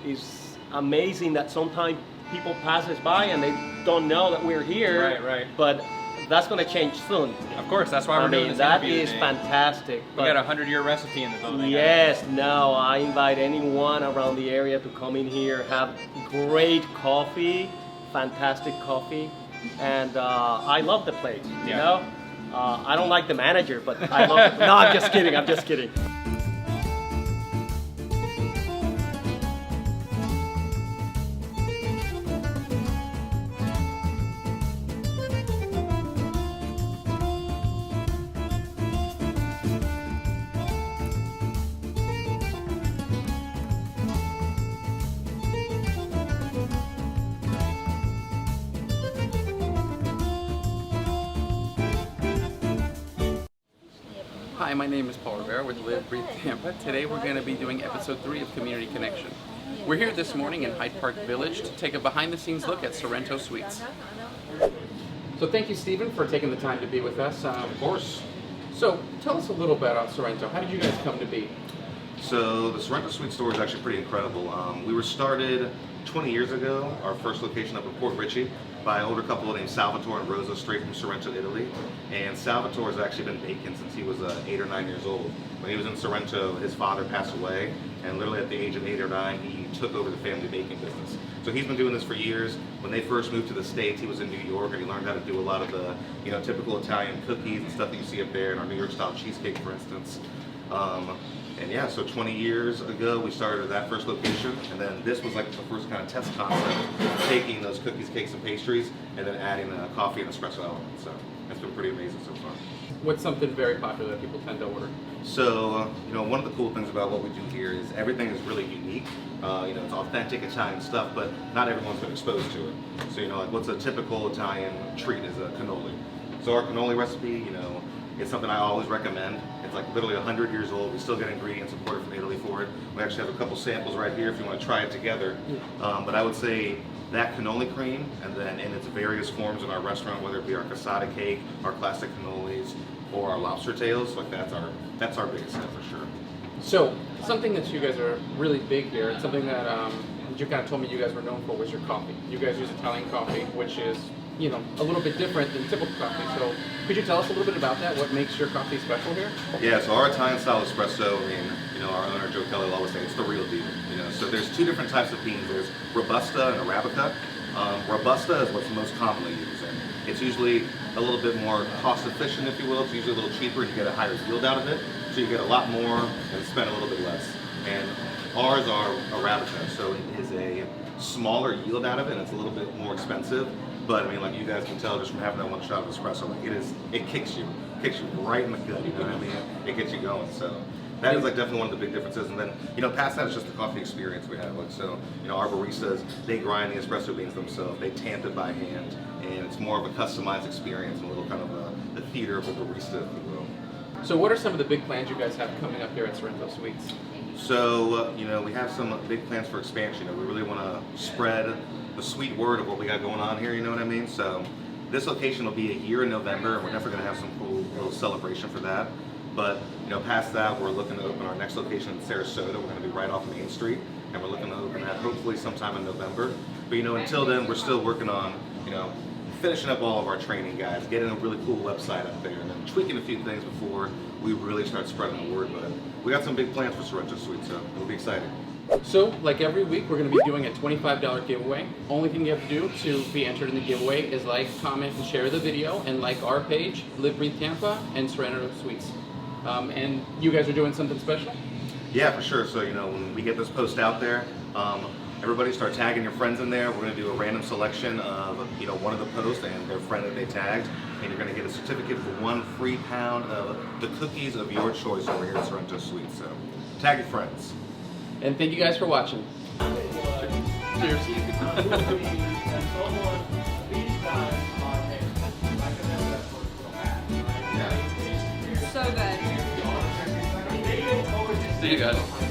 it's amazing that sometimes people pass us by and they don't know that we're here. Right. But that's going to change soon. Of course, that's why we're doing this that interview is today. fantastic. We got a 100-year recipe in the building. Yes, no, I invite anyone around the area to come in here, have great coffee, fantastic coffee, and I love the place, you know? I don't like the manager, but I love it. No, I'm just kidding. Hi, my name is Paul Rivera with Live Breathe Tampa. Today we're going to be doing episode 3 of Community Connection. We're here this morning in Hyde Park Village to take a behind-the-scenes look at Sorrento Suites. So thank you, Stephen, for taking the time to be with us. Of course. So tell us a little bit about Sorrento. How did you guys come to be? So the Sorrento Suite store is actually pretty incredible. We were started 20 years ago, our first location up in Port Richey, by an older couple named Salvatore and Rosa, straight from Sorrento, Italy. And Salvatore has actually been baking since he was 8 or 9 years old. When he was in Sorrento, his father passed away, and literally at the age of 8 or 9, he took over the family baking business. So he's been doing this for years. When they first moved to the States, he was in New York, and he learned how to do a lot of the, typical Italian cookies and stuff that you see up there, and our New York style cheesecake, for instance. And yeah, so 20 years ago we started that first location, and then this was like the first kind of test concept, taking those cookies, cakes, and pastries, and then adding a coffee and espresso element. So it's been pretty amazing so far. What's something very popular that people tend to order? So, one of the cool things about what we do here is everything is really unique. It's authentic Italian stuff, but not everyone's been exposed to it. So, like what's a typical Italian treat is a cannoli. So our cannoli recipe, it's something I always recommend. It's like literally 100 years old. We still get ingredients imported from Italy for it. We actually have a couple samples right here if you want to try it together. But I would say that cannoli cream, and then in its various forms in our restaurant, whether it be our cassata cake, our classic cannolis, or our lobster tails, like that's our biggest hit for sure. So something that you guys are really big here, and something that you kind of told me you guys were known for was your coffee. You guys use Italian coffee, which is a little bit different than typical coffee. So could you tell us a little bit about that? What makes your coffee special here? Yeah, so our Italian style espresso, our owner Joe Kelly will always say it's the real deal. So there's two different types of beans. There's Robusta and Arabica. Robusta is what's most commonly used, and it's usually a little bit more cost efficient, if you will. It's usually a little cheaper, and you get a higher yield out of it. So you get a lot more and spend a little bit less. And ours are Arabica, so it is a smaller yield out of it, and it's a little bit more expensive. But like you guys can tell just from having that one shot of espresso, it kicks you right in the gut. You know what I mean? It gets you going. So that is definitely one of the big differences. And then past that is just the coffee experience we have. Our baristas, they grind the espresso beans themselves. They tamp it by hand, and it's more of a customized experience, and a little kind of the theater of a barista, if you will. So what are some of the big plans you guys have coming up here at Sorrento Suites? So we have some big plans for expansion. We really want to spread the sweet word of what we got going on here, you know what I mean? So this location will be a year in November, and we're definitely going to have some cool little celebration for that. But past that, we're looking to open our next location in Sarasota. We're going to be right off Main Street, and we're looking to open that hopefully sometime in November. But until then, we're still working on finishing up all of our training, guys, getting a really cool website up there, and then tweaking a few things before we really start spreading the word. But we got some big plans for Sorrento Suites, so it'll be exciting. So, like every week, we're going to be doing a $25 giveaway. Only thing you have to do to be entered in the giveaway is like, comment, and share the video, and like our page, Live Breathe Tampa, and Sorrento Suites. And you guys are doing something special? Yeah, for sure. So, when we get this post out there, everybody start tagging your friends in there. We're going to do a random selection of, one of the posts and their friend that they tagged, and you're going to get a certificate for 1 free pound of the cookies of your choice over here at Sorrento Suites. So, tag your friends. And thank you guys for watching. Cheers. So good. See you guys.